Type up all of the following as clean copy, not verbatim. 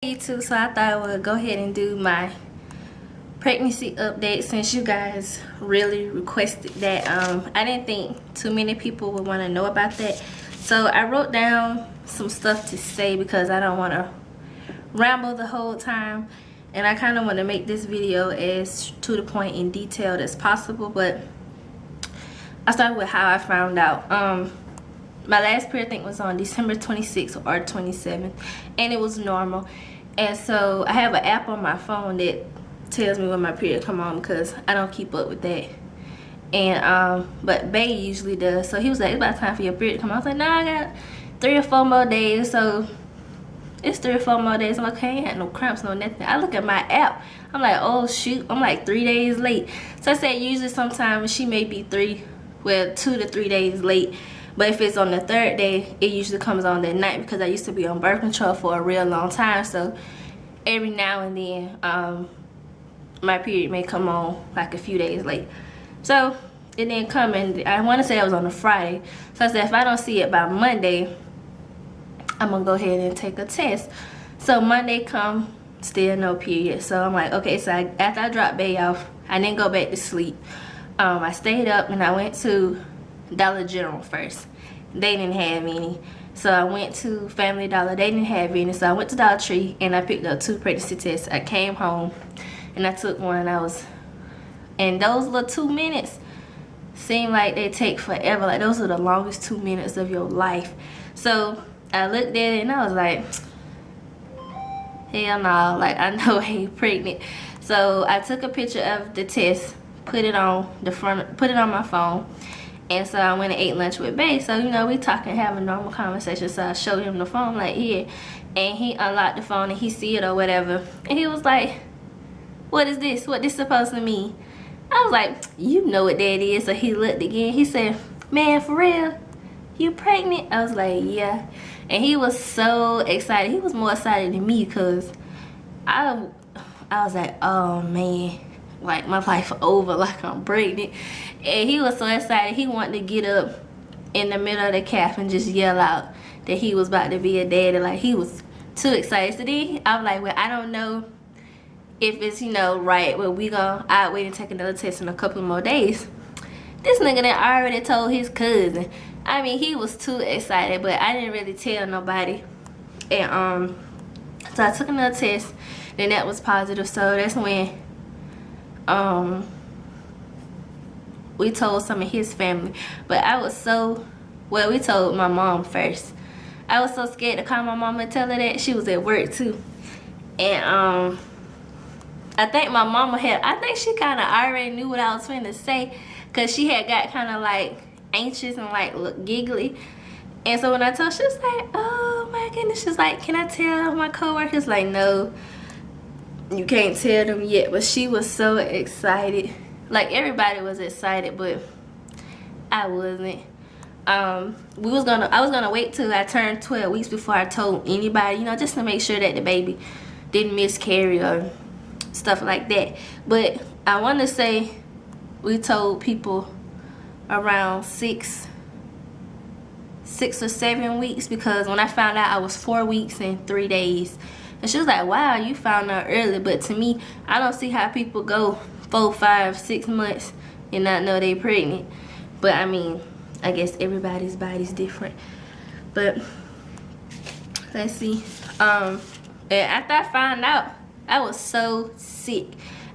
YouTube, so I thought I would go ahead and do my pregnancy update since you guys really requested that. I didn't think too many people would want to know about that, so I wrote down some stuff to say because I don't want to ramble the whole time, and I kind of want to make this video as to the point and detailed as possible. But I started with how I found out. My last period I think was on December 26th or 27th, and it was normal. And so I have an app on my phone that tells me when my period come on because I don't keep up with that. And but Bay usually does. So he was like, it's about time for your period to come on. I was like, nah, I got 3 or 4 more days. So it's 3 or 4 more days. I'm like, okay, I ain't had no cramps, no nothing. I look at my app. I'm like, oh shoot, I'm like 3 days late. So I said usually sometimes she may be 2 to 3 days late. But if it's on the 3rd day, it usually comes on that night because I used to be on birth control for a real long time. So every now and then, my period may come on like a few days late. So it didn't come, and I want to say it was on a Friday. So I said if I don't see it by Monday, I'm going to go ahead and take a test. So Monday come, still no period. So I'm like, okay, so after I dropped Bay off, I didn't go back to sleep. I stayed up and I went to Dollar General first. They didn't have any, so I went to Family Dollar. They didn't have any, so I went to Dollar Tree and I picked up 2 pregnancy tests. I came home and I took one. And those little 2 minutes seem like they take forever. Like those are the longest 2 minutes of your life. So I looked at it and I was like, hell no, like I know I ain't pregnant. So I took a picture of the test, put it on my phone. And so I went and ate lunch with Bay. So, you know, we talking, having normal conversation. So I showed him the phone, like, here. And he unlocked the phone and he see it or whatever. And he was like, what is this? What this supposed to mean? I was like, you know what that is. So he looked again. He said, man, for real? You pregnant? I was like, yeah. And he was so excited. He was more excited than me because I was like, oh, man. Like my life over, like I'm pregnant. And he was so excited he wanted to get up in the middle of the calf and just yell out that he was about to be a daddy. Like he was too excited. So then I'm like, well, I don't know if it's, you know, right. Well, I'll wait and take another test in a couple more days. This nigga that already told his cousin. I mean, he was too excited, but I didn't really tell nobody. And so I took another test, then that was positive. So that's when we told some of his family. But I was we told my mom first. I was so scared to call my mom and tell her that. She was at work too. And I think my mama she kind of already knew what I was finna say, because she had got kind of like anxious and like look giggly. And so when I told her, she was like, oh my goodness. She's like, can I tell my coworkers? Like, no, you can't tell them yet. But she was so excited. Like everybody was excited, but I wasn't. I was gonna wait till I turned 12 weeks before I told anybody, you know, just to make sure that the baby didn't miscarry or stuff like that. But I want to say we told people around 6 or 7 weeks, because when I found out I was 4 weeks and 3 days. And she was like, wow, you found out early. But to me, I don't see how people go 4, 5, 6 months and not know they pregnant. But I mean, I guess everybody's body's different. But let's see. And after I found out, I was so sick.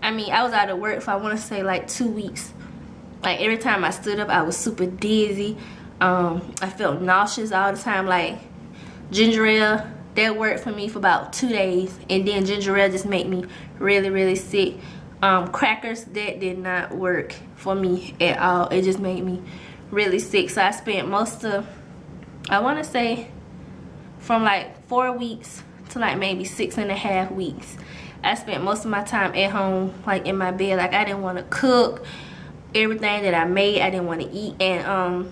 I mean, I was out of work for, I want to say, like 2 weeks. Like every time I stood up, I was super dizzy. I felt nauseous all the time. Like ginger ale, that worked for me for about 2 days, and then ginger ale just made me really, really sick. Crackers, that did not work for me at all. It just made me really sick. So I spent most of, I want to say, from like 4 weeks to like maybe 6.5 weeks, I spent most of my time at home, like in my bed. Like I didn't want to cook. Everything that I made, I didn't want to eat. And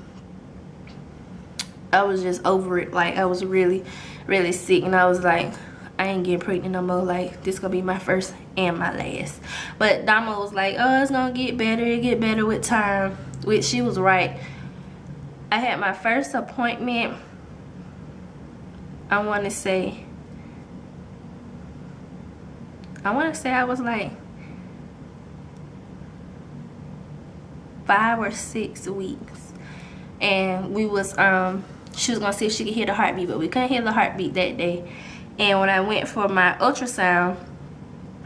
I was just over it. Like I was really, really sick, and I was like, I ain't getting pregnant no more. Like this gonna be my first and my last. But Dama was like, oh, it's gonna get better. It get better with time, which she was right. I had my first appointment, I want to say I want to say I was like 5 or 6 weeks, and we was she was gonna see if she could hear the heartbeat, but we couldn't hear the heartbeat that day. And when I went for my ultrasound,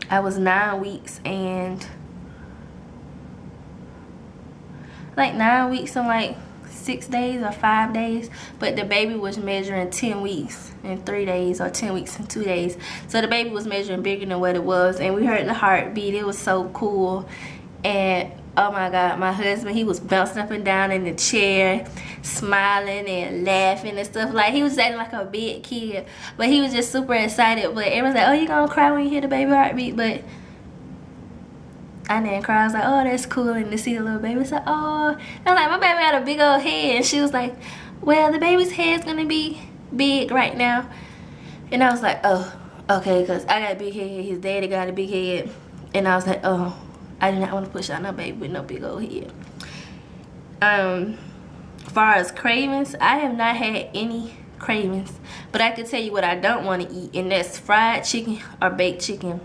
I was 9 weeks and like 9 weeks and like 6 days or 5 days, but the baby was measuring 10 weeks and 3 days or 10 weeks and 2 days. So the baby was measuring bigger than what it was, and we heard the heartbeat. It was so cool. And oh my God, my husband, he was bouncing up and down in the chair, smiling and laughing and stuff. Like, he was acting like a big kid, but he was just super excited. But everyone's like, oh, you gonna cry when you hear the baby heartbeat? But I didn't cry. I was like, oh, that's cool. And to see the little baby, it's like, oh. I was like, my baby got a big old head. And she was like, well, the baby's head's gonna be big right now. And I was like, oh, okay, because I got a big head. His daddy got a big head. And I was like, oh, I did not want to push out no baby with no big old head. As far as cravings, I have not had any cravings. But I can tell you what I don't want to eat, and that's fried chicken or baked chicken.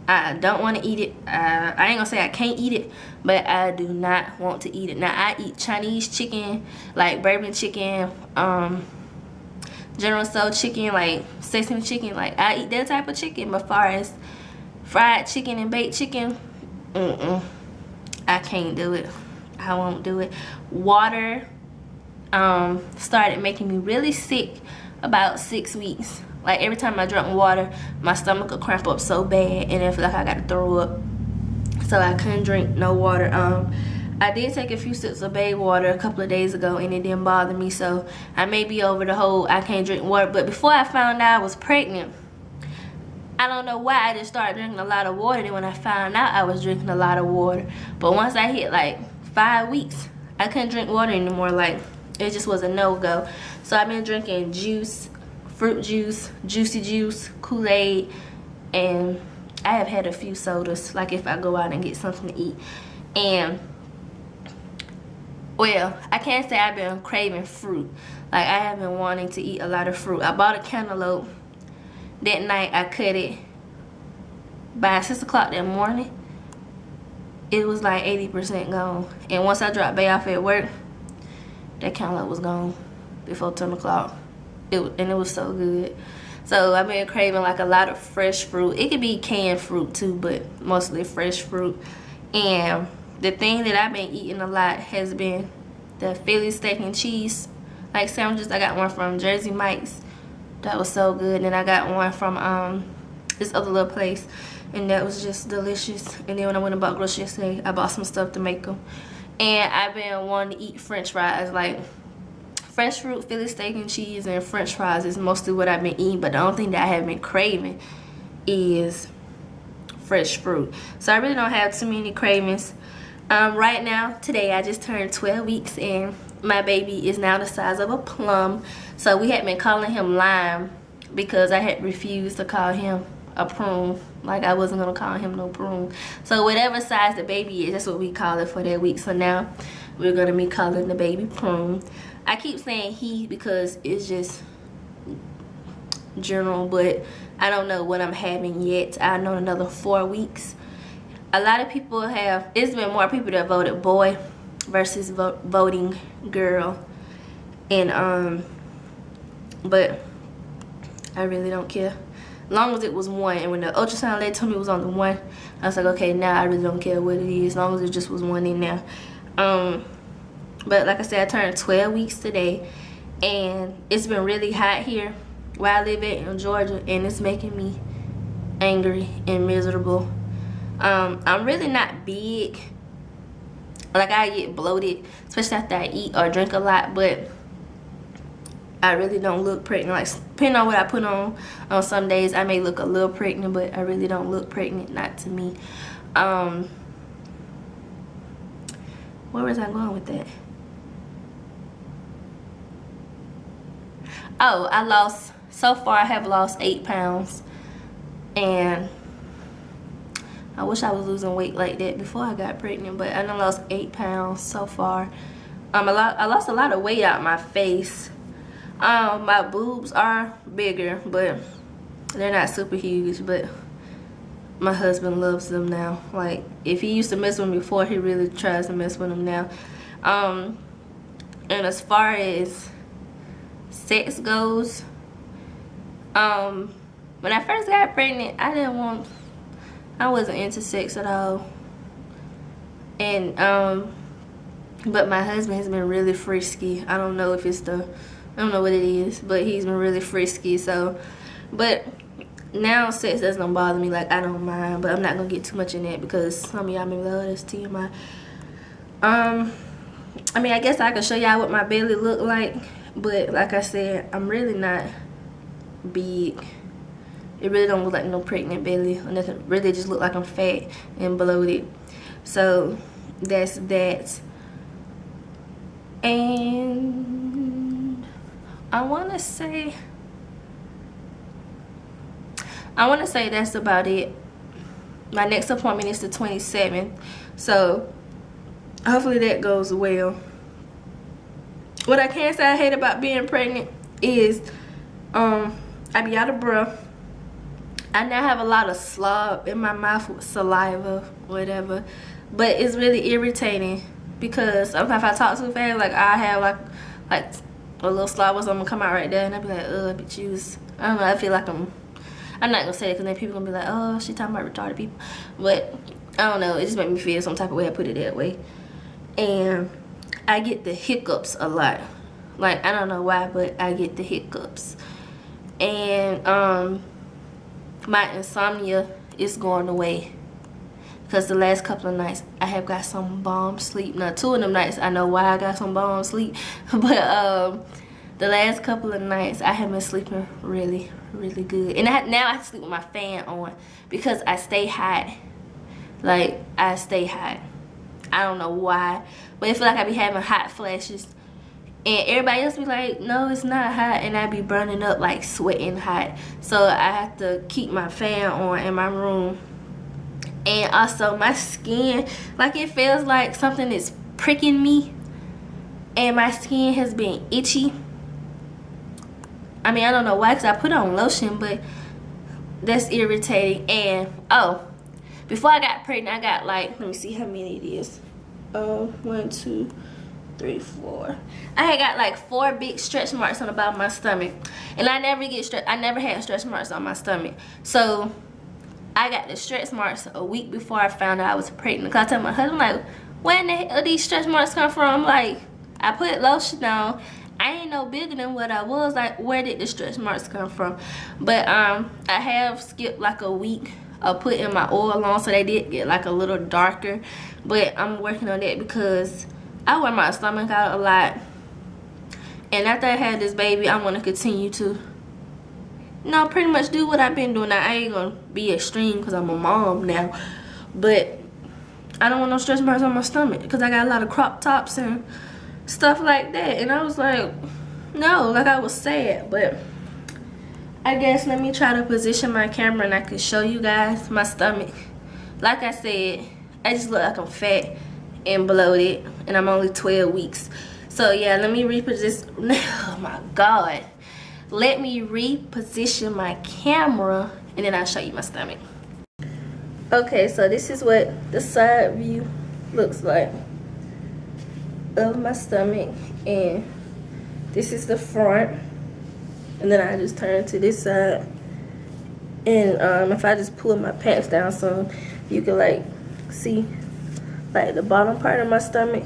I don't want to eat it. I ain't gonna say I can't eat it, but I do not want to eat it. Now, I eat Chinese chicken, like bourbon chicken, General Tso chicken, like sesame chicken. Like, I eat that type of chicken. But as far as fried chicken and baked chicken, I can't do it. I won't do it. Water started making me really sick about 6 weeks. Like, every time I drank water, my stomach would cramp up so bad, and I feel like I gotta throw up. So I couldn't drink no water. I did take a few sips of baby water a couple of days ago, and it didn't bother me. So I may be over the whole I can't drink water. But before I found out I was pregnant, I don't know why I just started drinking a lot of water. Then when I found out I was drinking a lot of water, but once I hit like 5 weeks, I couldn't drink water anymore. Like, it just was a no-go. So I've been drinking juice, fruit juice, juicy juice, Kool-Aid, and I have had a few sodas, like if I go out and get something to eat. And, well, I can't say I've been craving fruit. Like, I have been wanting to eat a lot of fruit. I bought a cantaloupe. That night, I cut it. By 6 o'clock that morning, it was like 80% gone. And once I dropped Bay off at work, that cantaloupe was gone before 10 o'clock. And it was so good. So I've been craving like a lot of fresh fruit. It could be canned fruit too, but mostly fresh fruit. And the thing that I've been eating a lot has been the Philly steak and cheese like sandwiches. I got one from Jersey Mike's. That was so good. And I got one from this other little place, and that was just delicious. And then when I went and bought groceries yesterday, I bought some stuff to make them. And I've been wanting to eat French fries. Like, fresh fruit, Philly steak and cheese, and French fries is mostly what I've been eating. But the only thing that I have been craving is fresh fruit. So I really don't have too many cravings. Right now, today, I just turned 12 weeks, and my baby is now the size of a plum. So we had been calling him Lime because I had refused to call him a prune. Like, I wasn't gonna call him no prune. So whatever size the baby is, that's what we call it for that week. So now we're gonna be calling the baby prune. I keep saying he because it's just general, but I don't know what I'm having yet. I know another 4 weeks. A lot of people have, it's been more people that voted boy versus voting girl. And but I really don't care. As long as it was one. And when the ultrasound lady told me it was on the one, I was like, okay, now I really don't care what it is, as long as it just was one in there. But like I said, I turned 12 weeks today, and it's been really hot here where I live at in Georgia, and it's making me angry and miserable. I'm really not big. Like, I get bloated, especially after I eat or drink a lot, but I really don't look pregnant. Like, depending on what I put on some days, I may look a little pregnant, but I really don't look pregnant, not to me. Where was I going with that? Oh, so far I have lost 8 pounds, and I wish I was losing weight like that before I got pregnant, but I done lost 8 pounds so far. I lost a lot of weight out my face. My boobs are bigger, but They're not super huge, but my husband loves them now. Like, if he used to mess with them before, he really tries to mess with them now. And as far as sex goes, when I first got pregnant, I wasn't into sex at all. And but my husband has been really frisky. I don't know what it is, but he's been really frisky. So, but now sex doesn't bother me. Like, I don't mind, but I'm not gonna get too much in that because some of y'all may be like, oh, that's TMI. I mean, I guess I can show y'all what my belly look like, but like I said, I'm really not big. It really don't look like no pregnant belly or nothing. Really just look like I'm fat and bloated. So that's that. And I want to say that's about it. My next appointment is the 27th, so hopefully that goes well. What I can say I hate about being pregnant is I be out of breath. I now have a lot of slob in my mouth with saliva, whatever, but it's really irritating because sometimes if I talk too fast, like I have like a little slob or something come out right there, and I be like, bitch, I don't know, I feel like I'm not gonna say it because then people gonna be like, oh, she talking about retarded people, but I don't know, it just made me feel some type of way. I put it that way. And I get the hiccups a lot. Like, I don't know why, but I get the hiccups. And my insomnia is going away because the last couple of nights I have got some bomb sleep. Now, 2 of them nights I know why I got some bomb sleep, but the last couple of nights I have been sleeping really, really good. And now I sleep with my fan on because I stay hot. Like, I stay hot. I don't know why, but I feel like I be having hot flashes, and everybody else be like, no, it's not hot, and I be burning up, like sweating hot. So I have to keep my fan on in my room. And also my skin, like, it feels like something is pricking me, and my skin has been itchy. I mean, I don't know why, because I put on lotion, but that's irritating. And before I got pregnant, I got, like, let me see how many it is. 1, 2, 3, 4. I had got like 4 big stretch marks on the bottom of my stomach, and I never had stretch marks on my stomach. So I got the stretch marks a week before I found out I was pregnant. Cause I told my husband, like, where in the hell these stretch marks come from? Like, I put lotion on. I ain't no bigger than what I was. Like, where did the stretch marks come from? But I have skipped like a week of putting my oil on, so they did get like a little darker. But I'm working on that because I wear my stomach out a lot. And after I had this baby, I want to continue to, pretty much do what I've been doing. Now, I ain't gonna be extreme because I'm a mom now, but I don't want no stretch marks on my stomach because I got a lot of crop tops and stuff like that. And I was like, no, like, I was sad. But I guess let me try to position my camera and I can show you guys my stomach. Like I said, I just look like I'm fat and bloated, and I'm only 12 weeks. So yeah, let me reposition. Oh my God. Let me reposition my camera and then I'll show you my stomach. Okay, so this is what the side view looks like of my stomach, and this is the front. And then I just turn to this side, and if I just pull my pants down some, you can like see like the bottom part of my stomach.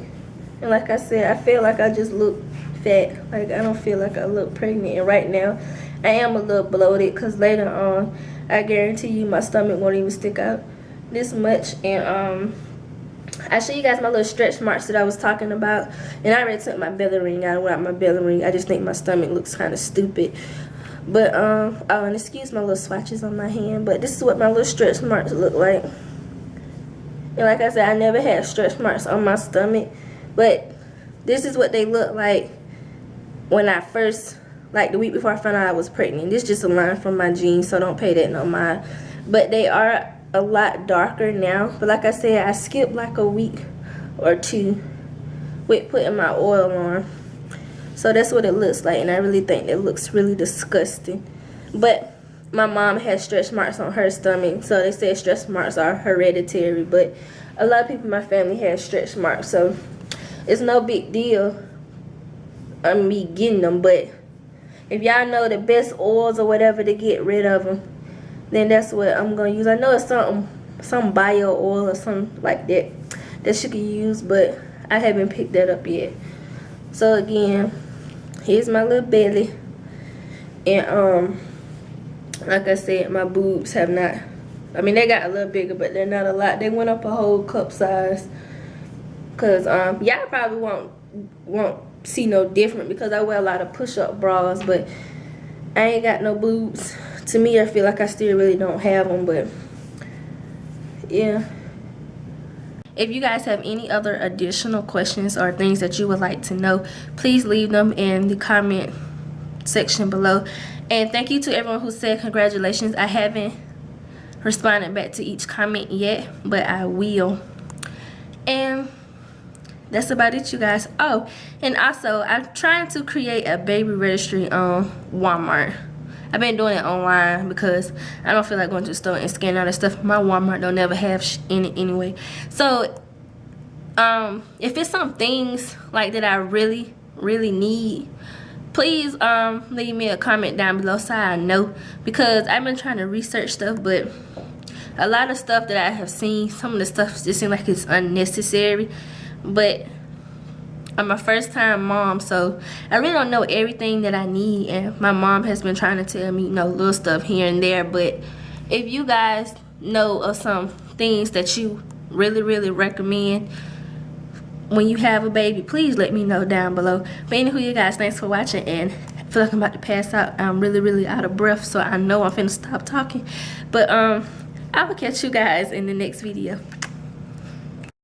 And like I said, I feel like I just look fat. Like, I don't feel like I look pregnant. And right now I am a little bloated because later on I guarantee you my stomach won't even stick out this much. And I show you guys my little stretch marks that I was talking about. And I already took my belly ring out without my belly ring. I just think my stomach looks kind of stupid. But oh, and excuse my little swatches on my hand, but this is what my little stretch marks look like. And like I said, I never had stretch marks on my stomach, but this is what they look like when I first, like the week before I found out I was pregnant. This is just a line from my jeans, so don't pay that no mind. But they are a lot darker now. But like I said, I skipped like a week or 2 with putting my oil on. So that's what it looks like, and I really think it looks really disgusting. But my mom has stretch marks on her stomach, so they say stretch marks are hereditary, but a lot of people in my family have stretch marks, so it's no big deal on me getting them. But if y'all know the best oils or whatever to get rid of them, then that's what I'm gonna use. I know it's some bio oil or something like that that you can use, but I haven't picked that up yet. So again, here's my little belly, and like I said, my boobs have not, I mean, they got a little bigger, but they're not a lot. They went up a whole cup size, because y'all probably won't see no different because I wear a lot of push-up bras, but I ain't got no boobs. To me, I feel like I still really don't have them, but yeah. If you guys have any other additional questions or things that you would like to know, please leave them in the comment section below. And thank you to everyone who said congratulations. I haven't responded back to each comment yet, but I will. And that's about it, you guys. Oh, and also I'm trying to create a baby registry on Walmart. I've been doing it online because I don't feel like going to the store and scanning all that stuff. My Walmart don't never have in it anyway. So if it's some things like that I really need, please leave me a comment down below so I know, because I've been trying to research stuff, but a lot of stuff that I have seen, some of the stuff just seems like it's unnecessary. But I'm a first time mom, so I really don't know everything that I need, and my mom has been trying to tell me, you know, little stuff here and there. But if you guys know of some things that you really recommend when you have a baby, please let me know down below. But anywho, you guys, thanks for watching, and I feel like I'm about to pass out. I'm really out of breath, so I know I'm finna stop talking. But I will catch you guys in the next video.